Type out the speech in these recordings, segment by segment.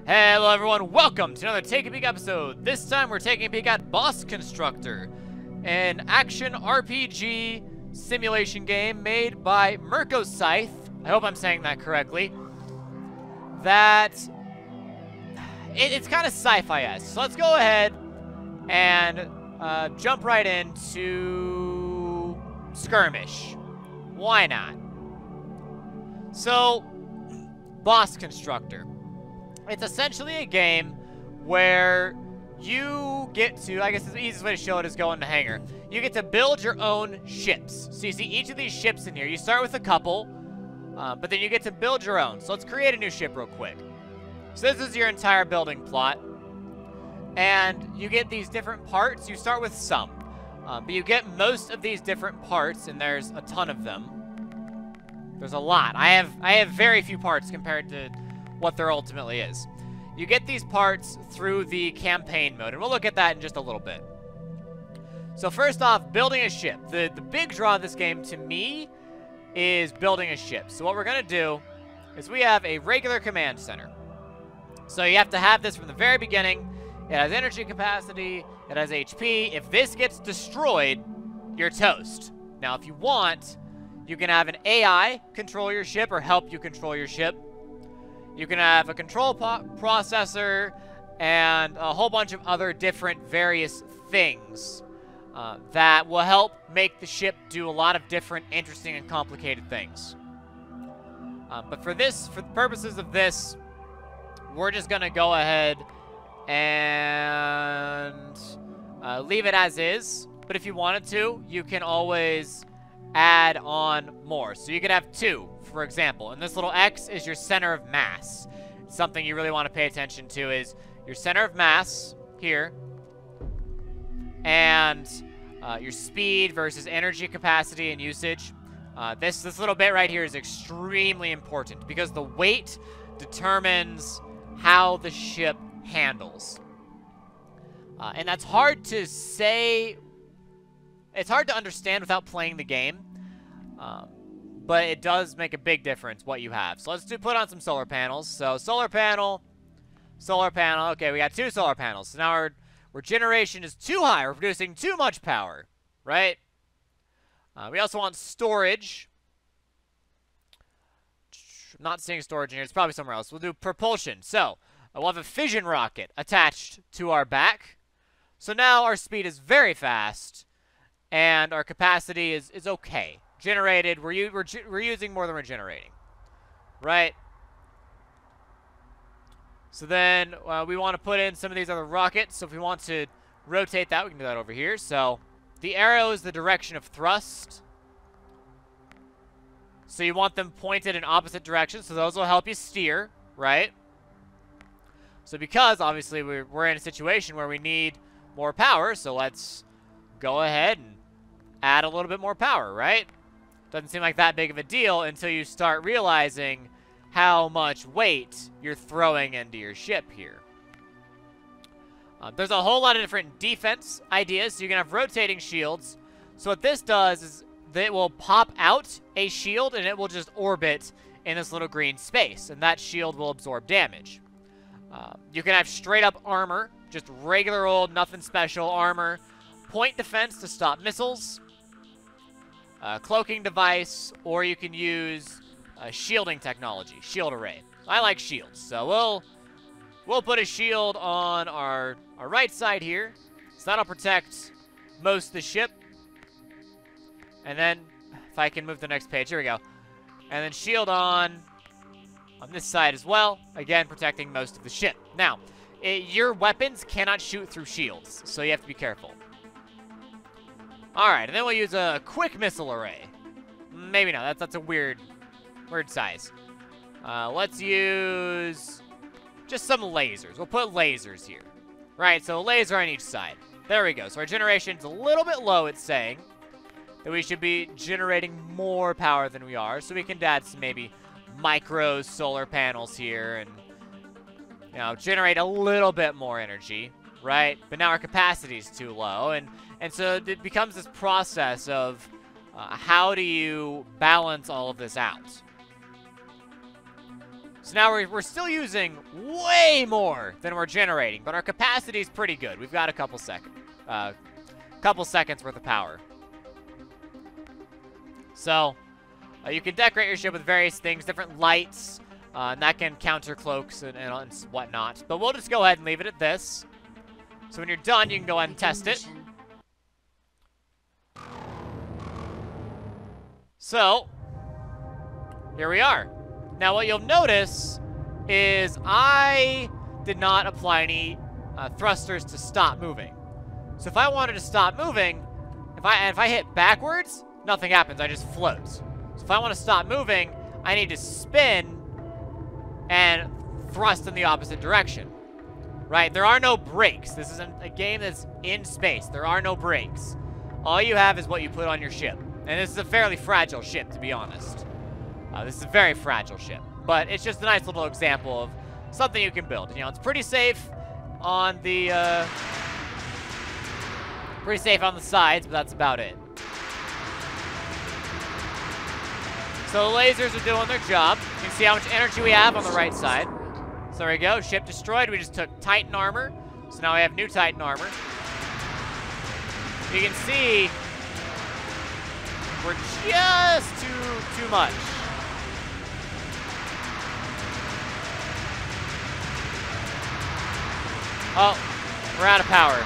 Hello everyone, welcome to another Take a Peek episode. This time we're taking a peek at BossConstructor, an action RPG simulation game made by Mirko Seithe. I hope I'm saying that correctly. It's kind of sci-fi-esque. So let's go ahead and jump right into Skirmish. Why not? So, BossConstructor. It's essentially a game where you get to, I guess the easiest way to show it is go in the hangar. You get to build your own ships. So you see each of these ships in here. You start with a couple, but then you get to build your own. So let's create a new ship real quick. So this is your entire building plot. And you get these different parts. You start with some. But you get most of these different parts, and there's a ton of them. There's a lot. I have very few parts compared to what there ultimately is. You get these parts through the campaign mode, and we'll look at that in just a little bit. So first off, building a ship. The big draw of this game to me is building a ship. So what we're going to do is we have a regular command center. So you have to have this from the very beginning. It has energy capacity, it has HP. If this gets destroyed, you're toast. Now if you want, you can have an AI control your ship or help you control your ship. You can have a control processor and a whole bunch of other different various things that will help make the ship do a lot of different interesting and complicated things. But for the purposes of this, we're just going to go ahead and leave it as is. But if you wanted to, you can always add on more. So you could have two, for example, and this little X is your center of mass. Something you really want to pay attention to is your center of mass here, and your speed versus energy capacity and usage. This little bit right here is extremely important because the weight determines how the ship handles. And that's hard to say. It's hard to understand without playing the game. But it does make a big difference what you have. So let's put on some solar panels. So solar panel. Okay, we got two solar panels. So now our generation is too high. We're producing too much power, right? We also want storage. I'm not seeing storage in here. It's probably somewhere else. We'll do propulsion. So we'll have a fission rocket attached to our back. So now our speed is very fast, and our capacity is okay. Generated, we're using more than we're generating, right? So then we want to put in some of these other rockets. So if we want to rotate that, we can do that over here. So the arrow is the direction of thrust. So you want them pointed in opposite directions. So those will help you steer, right? So because obviously we're in a situation where we need more power, so let's go ahead and add a little bit more power, right? Doesn't seem like that big of a deal until you start realizing how much weight you're throwing into your ship here. There's a whole lot of different defense ideas. So you can have rotating shields. So what this does is that it will pop out a shield and it will just orbit in this little green space. And that shield will absorb damage. You can have straight up armor. Just regular old, nothing special armor. Point defense to stop missiles. Cloaking device, or you can use shielding technology, shield array. I like shields, so we'll put a shield on our right side here, so that'll protect most of the ship. And then, if I can move to the next page, here we go. And then shield on this side as well, again protecting most of the ship. Now, your weapons cannot shoot through shields, so you have to be careful. Alright, and then we'll use a quick missile array. Maybe not. That's a weird size. Let's use just some lasers. We'll put lasers here. Right, so a laser on each side. There we go. So our generation's a little bit low, it's saying. That we should be generating more power than we are. So we can add some maybe micro solar panels here and, you know, generate a little bit more energy. Right? But now our capacity is too low. And so it becomes this process of how do you balance all of this out? So now we're still using way more than we're generating, but our capacity is pretty good. We've got a couple seconds worth of power. So you can decorate your ship with various things, different lights, and that can counter cloaks and whatnot. But we'll just go ahead and leave it at this. So when you're done, you can go ahead and test it. So here we are. Now what you'll notice is I did not apply any thrusters to stop moving. So if I wanted to stop moving, if I hit backwards, nothing happens. I just float. So if I want to stop moving, I need to spin and thrust in the opposite direction. Right? There are no brakes. This isn't a game that's in space. There are no brakes. All you have is what you put on your ship. And this is a fairly fragile ship, to be honest. This is a very fragile ship, but it's just a nice little example of something you can build. You know, it's pretty safe on the sides, but that's about it. So the lasers are doing their job. You can see how much energy we have on the right side. So there we go, ship destroyed. We just took Titan armor, so now we have new Titan armor. You can see we're just too much. Oh, we're out of power.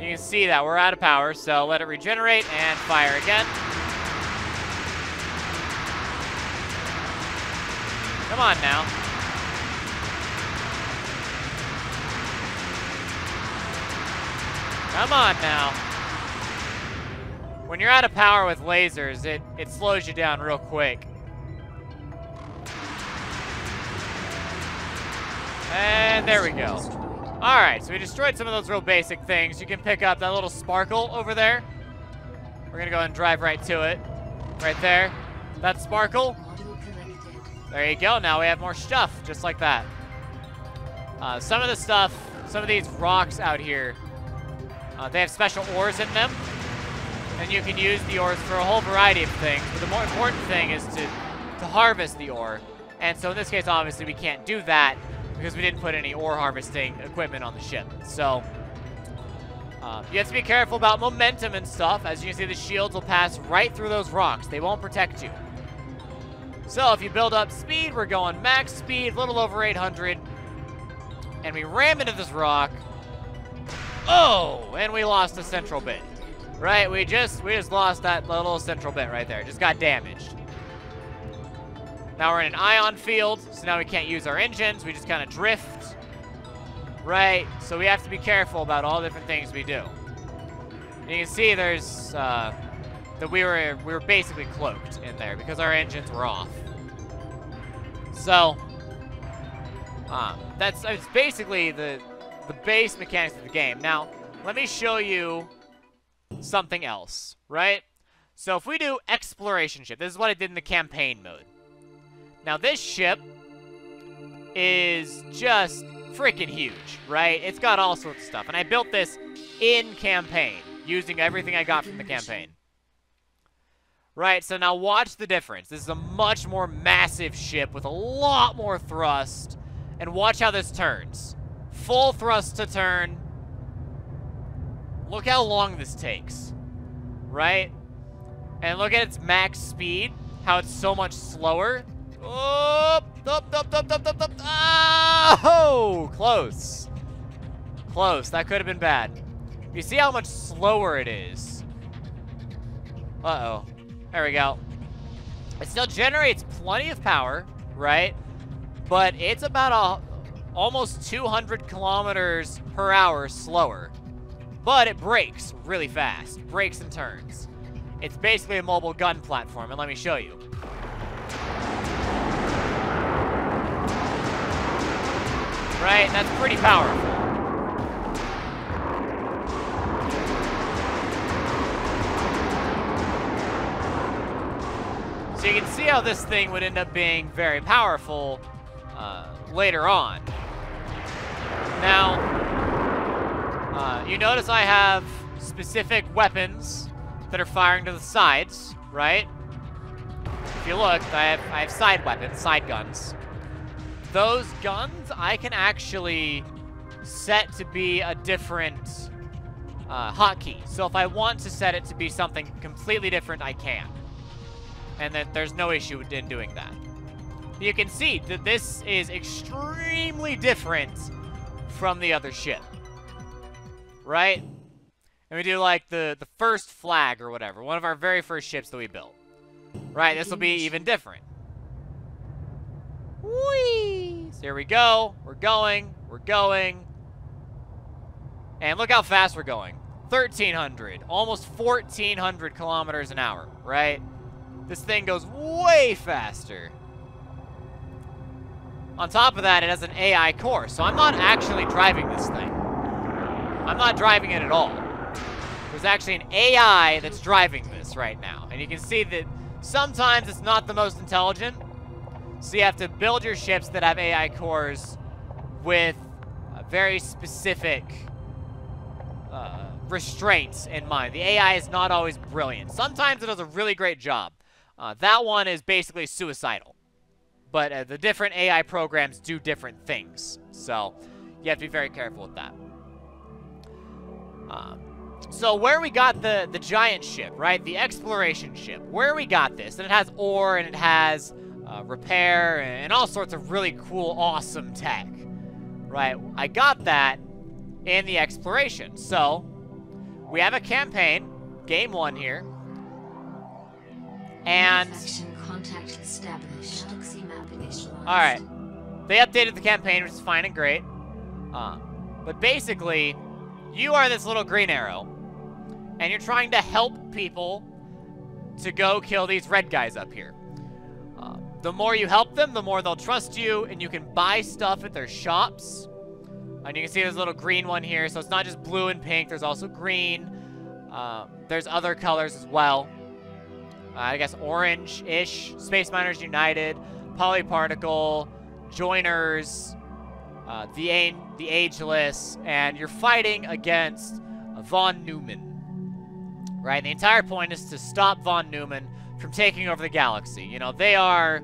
You can see that we're out of power, so let it regenerate and fire again. Come on now. Come on now. When you're out of power with lasers, it slows you down real quick. And there we go. Alright, so we destroyed some of those real basic things. You can pick up that little sparkle over there. We're gonna go ahead and drive right to it. Right there. That sparkle. There you go. Now we have more stuff, just like that. Some of these rocks out here, they have special ores in them. And you can use the ores for a whole variety of things. But the more important thing is to harvest the ore. And so in this case, obviously, we can't do that because we didn't put any ore harvesting equipment on the ship. So you have to be careful about momentum and stuff. As you can see, the shields will pass right through those rocks. They won't protect you. So if you build up speed, we're going max speed, a little over 800. And we ram into this rock. Oh, and we lost a central bit. Right, we just lost that little central bit right there. Just got damaged. Now we're in an ion field, so now we can't use our engines. We just kind of drift. Right, so we have to be careful about all the different things we do. And you can see there's that we were basically cloaked in there because our engines were off. So it's basically the base mechanics of the game. Now let me show you something else, right? So if we do exploration ship, this is what I did in the campaign mode. Now this ship is just freaking huge, right? It's got all sorts of stuff, and I built this in campaign using everything I got from the campaign. Right, so now watch the difference. This is a much more massive ship with a lot more thrust, and watch how this turns. Full thrust to turn. Look how long this takes, right? And look at its max speed, how it's so much slower. Oh, oh, close. Close, that could have been bad. You see how much slower it is. Uh-oh, there we go. It still generates plenty of power, right? But it's about almost 200 kilometers per hour slower. But it brakes really fast. Brakes and turns. It's basically a mobile gun platform, and let me show you. Right? That's pretty powerful. So you can see how this thing would end up being very powerful later on. Now, you notice I have specific weapons that are firing to the sides, right? If if you look, I have side weapons, side guns. Those guns I can actually set to be a different hotkey. So if I want to set it to be something completely different, I can. And that there's no issue in doing that. You can see that this is extremely different from the other ship. Right? And we do like the first flag or whatever. One of our very first ships that we built. Right? This will be even different. Whee! So here we go. We're going. We're going. And look how fast we're going. 1,300. Almost 1,400 kilometers an hour. Right? This thing goes way faster. On top of that, it has an AI core. So I'm not actually driving this thing. I'm not driving it at all. There's actually an AI that's driving this right now. And you can see that sometimes it's not the most intelligent. So you have to build your ships that have AI cores with very specific restraints in mind. The AI is not always brilliant. Sometimes it does a really great job. That one is basically suicidal. But the different AI programs do different things. So you have to be very careful with that. So where we got the giant ship, right? The exploration ship. Where we got this. And it has ore and it has repair and all sorts of really cool, awesome tech. Right? I got that in the exploration. So we have a campaign. Game 1 here. And contact established. alright. They updated the campaign, which is fine and great. But basically, you are this little green arrow. And you're trying to help people to go kill these red guys up here. The more you help them, the more they'll trust you. And you can buy stuff at their shops. And you can see there's a little green one here. So it's not just blue and pink. There's also green. There's other colors as well. I guess orange-ish. Space Miners United. Polyparticle. Joiners. The Ageless. And you're fighting against Von Neumann. Right? And the entire point is to stop Von Neumann from taking over the galaxy. You know, they are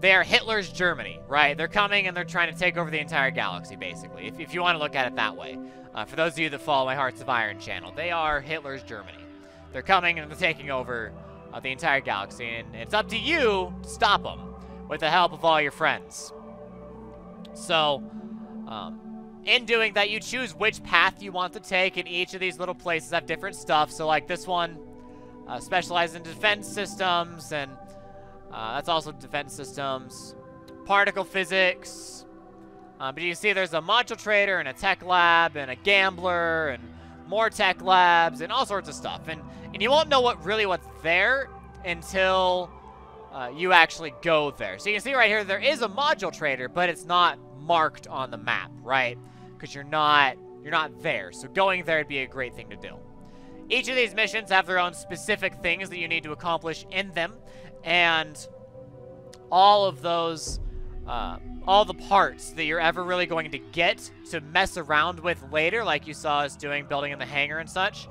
Hitler's Germany, right? They're coming and they're trying to take over the entire galaxy, basically, if you want to look at it that way. For those of you that follow my Hearts of Iron channel, they are Hitler's Germany. They're coming and they're taking over the entire galaxy, and it's up to you to stop them with the help of all your friends. So, in doing that, you choose which path you want to take, and each of these little places have different stuff. So, like this one, specializes in defense systems, and that's also defense systems. Particle physics. But you can see there's a module trader, and a tech lab, and a gambler, and more tech labs, and all sorts of stuff. And you won't know what's there until you actually go there. So you can see right here, there is a module trader, but it's not marked on the map, right? Because you're not there. So going there would be a great thing to do. Each of these missions have their own specific things that you need to accomplish in them, and all of those, all the parts that you're ever really going to get to mess around with later, like you saw us doing, building in the hangar and such,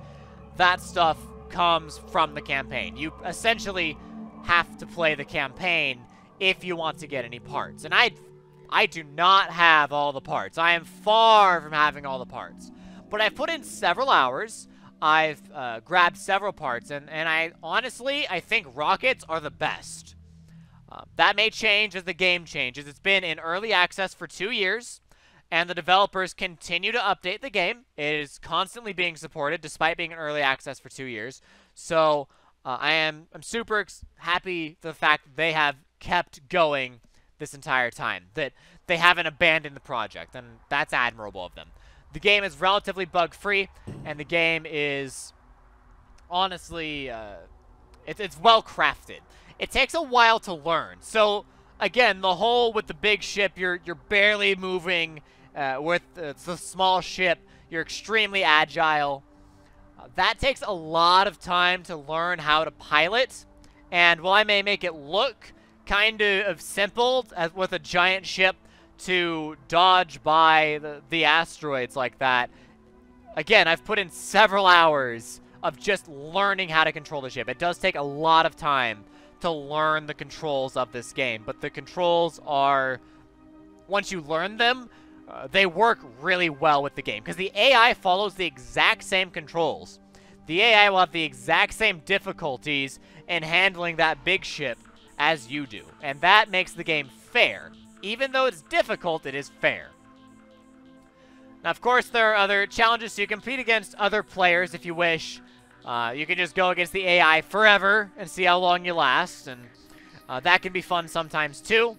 that stuff comes from the campaign. You essentially have to play the campaign if you want to get any parts. And I do not have all the parts. I am far from having all the parts. But I've put in several hours. I've grabbed several parts. And I think rockets are the best. That may change as the game changes. It's been in early access for 2 years. And the developers continue to update the game. It is constantly being supported despite being in early access for 2 years. So I'm super happy for the fact that they have kept going this entire time, that they haven't abandoned the project, and that's admirable of them. The game is relatively bug-free, and the game is honestly, it's well-crafted. It takes a while to learn. So, again, the whole with the big ship, you're barely moving. With the small ship, you're extremely agile. That takes a lot of time to learn how to pilot. And while I may make it look kind of simple as with a giant ship to dodge by the asteroids like that, again, I've put in several hours of just learning how to control the ship. It does take a lot of time to learn the controls of this game. But the controls are, once you learn them, they work really well with the game. Because the AI follows the exact same controls. The AI will have the exact same difficulties in handling that big ship as you do. And that makes the game fair. Even though it's difficult, it is fair. Now, of course, there are other challenges, so you compete against other players if you wish. You can just go against the AI forever and see how long you last, and that can be fun sometimes too.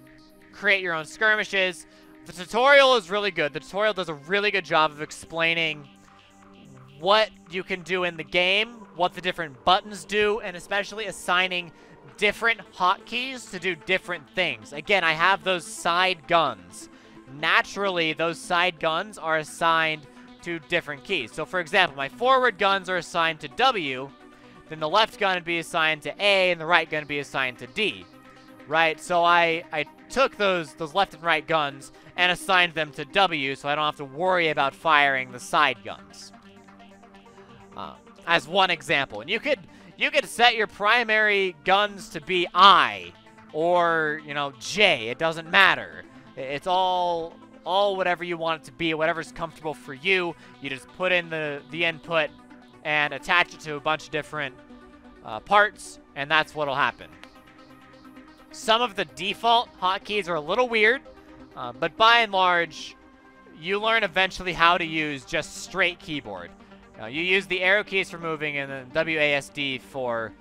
Create your own skirmishes. The tutorial is really good. The tutorial does a really good job of explaining what you can do in the game, what the different buttons do, and especially assigning different hotkeys to do different things. Again, I have those side guns. Naturally, those side guns are assigned to different keys. So, for example, my forward guns are assigned to W, then the left gun would be assigned to A, and the right gun would be assigned to D. Right? So I took those left and right guns and assigned them to W, so I don't have to worry about firing the side guns. As one example. And you could set your primary guns to be I, or, you know, J. It doesn't matter. It's all whatever you want it to be, whatever's comfortable for you. You just put in the input and attach it to a bunch of different parts, and that's what'll happen. Some of the default hotkeys are a little weird, but by and large, you learn eventually how to use just straight keyboard. You use the arrow keys for moving, and then WASD for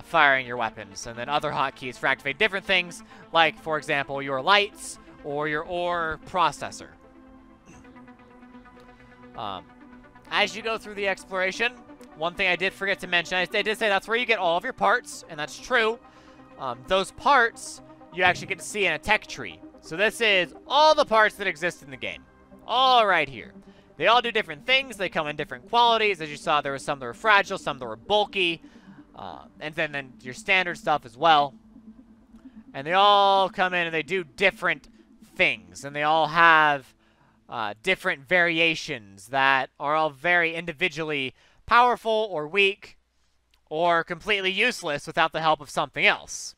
firing your weapons, and then other hotkeys for activating different things, like, for example, your lights or your ore processor. As you go through the exploration, one thing I did forget to mention, I did say that's where you get all of your parts, and that's true. Those parts, you actually get to see in a tech tree. So this is all the parts that exist in the game. All right here. They all do different things. They come in different qualities. As you saw, there were some that were fragile, some that were bulky, and then your standard stuff as well. And they all come in and they do different things. And they all have different variations that are all very individually powerful or weak or completely useless without the help of something else.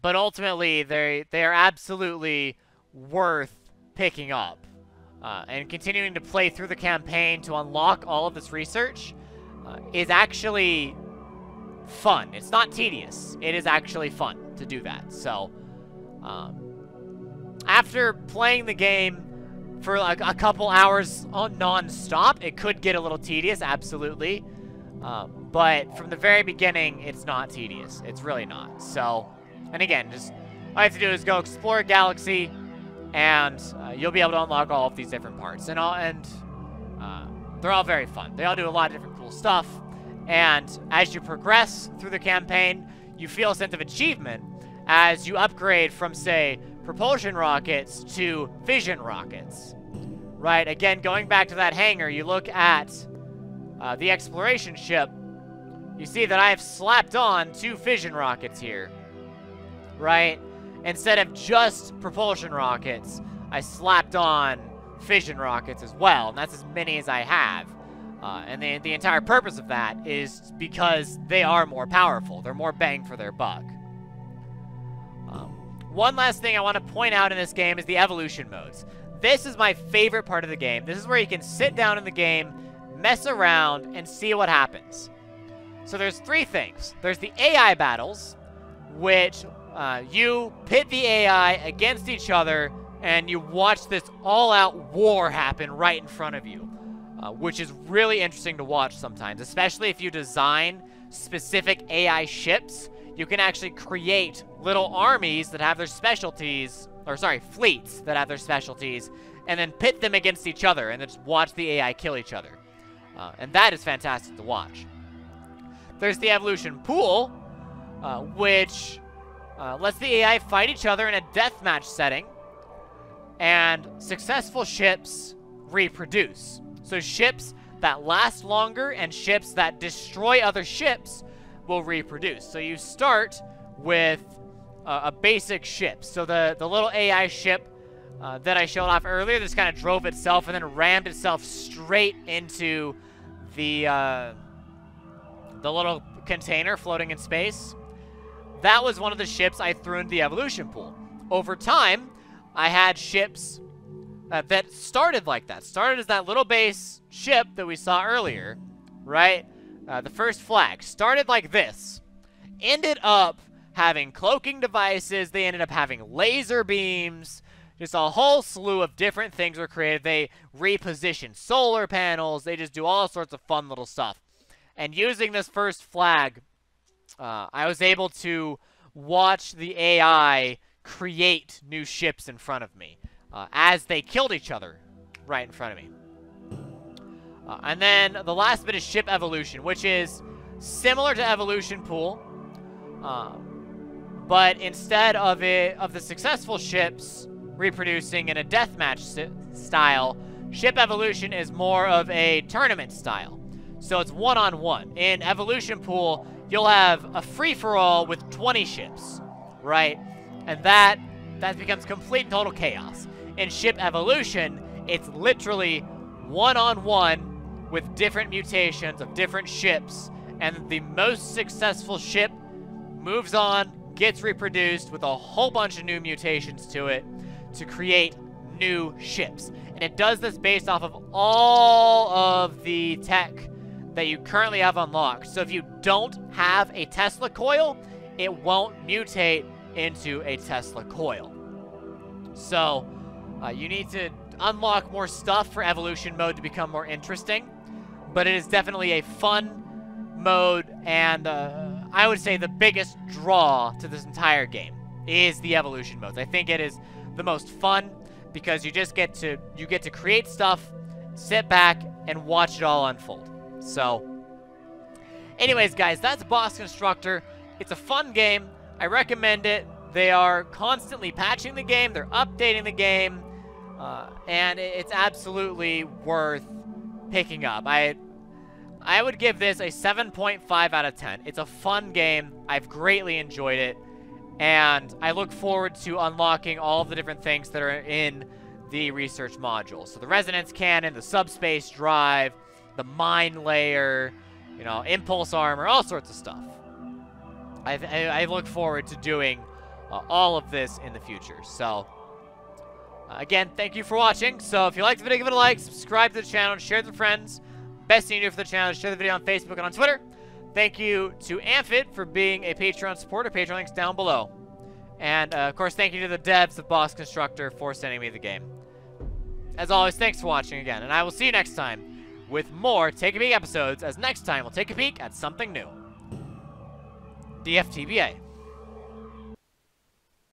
But ultimately, they are absolutely worth picking up. And continuing to play through the campaign to unlock all of this research is actually fun. It's not tedious. It is actually fun to do that. So, after playing the game for like a couple hours non-stop, it could get a little tedious, absolutely. But from the very beginning, it's not tedious. It's really not. So, and again, just all you have to do is go explore a galaxy, and you'll be able to unlock all of these different parts. And they're all very fun. They all do a lot of different cool stuff. And as you progress through the campaign, you feel a sense of achievement as you upgrade from, say, propulsion rockets to fission rockets. Right? Again, going back to that hangar, you look at the exploration ship, you see that I have slapped on 2 fission rockets here. Right? Instead of just propulsion rockets, I slapped on fission rockets as well, and that's as many as I have. And the entire purpose of that is because they are more powerful. They're more bang for their buck. One last thing I want to point out in this game is the evolution modes. This is my favorite part of the game. This is where you can sit down in the game, mess around, and see what happens. So there's 3 things. There's the AI battles, which you pit the AI against each other, and you watch this all-out war happen right in front of you, which is really interesting to watch sometimes, especially if you design specific AI ships. You can actually create little armies that have their specialties, or sorry, fleets that have their specialties, and then pit them against each other, and then just watch the AI kill each other. And that is fantastic to watch. There's the evolution pool, which lets the AI fight each other in a deathmatch setting, and successful ships reproduce. So ships that last longer and ships that destroy other ships will reproduce. So you start with a basic ship. So the little AI ship that I showed off earlier, this kind of drove itself and then rammed itself straight into the little container floating in space. that was one of the ships I threw into the evolution pool. Over time, I had ships that started like that. Started as that little base ship that we saw earlier, right? The first flag started like this. Ended up having cloaking devices. They ended up having laser beams. Just a whole slew of different things were created. They repositioned solar panels. They just do all sorts of fun little stuff. And using this first flag, I was able to watch the AI create new ships in front of me as they killed each other right in front of me. And then the last bit is ship evolution, which is similar to evolution pool, but instead of the successful ships reproducing in a deathmatch style, ship evolution is more of a tournament style. So it's one-on-one. In evolution pool, you'll have a free-for-all with 20 ships, right? And that becomes complete and total chaos. In ship evolution, it's literally one-on-one with different mutations of different ships, and the most successful ship moves on, gets reproduced with a whole bunch of new mutations to it to create new ships. And it does this based off of all of the tech that you currently have unlocked. So if you don't have a Tesla coil, it won't mutate into a Tesla coil. So you need to unlock more stuff for evolution mode to become more interesting, but it is definitely a fun mode, and I would say the biggest draw to this entire game is the evolution modes. I think it is the most fun because you just get to create stuff, sit back, and watch it all unfold. So, anyways, guys, that's BossConstructor. It's a fun game. I recommend it. They are constantly patching the game. They're updating the game. And it's absolutely worth picking up. I would give this a 7.5 out of 10. It's a fun game. I've greatly enjoyed it. And I look forward to unlocking all of the different things that are in the research module. So the resonance cannon, the subspace drive, the mine layer, you know, impulse armor, all sorts of stuff. I look forward to doing all of this in the future. So, again, thank you for watching. So if you liked the video, give it a like, subscribe to the channel, and share it with friends. Best thing you do for the channel is share the video on Facebook and on Twitter. Thank you to Amphit for being a Patreon supporter. Patreon link's down below. And, of course, thank you to the devs of BossConstructor for sending me the game. As always, thanks for watching again, and I will see you next time with more Take a Peek episodes, as next time we'll take a peek at something new. DFTBA.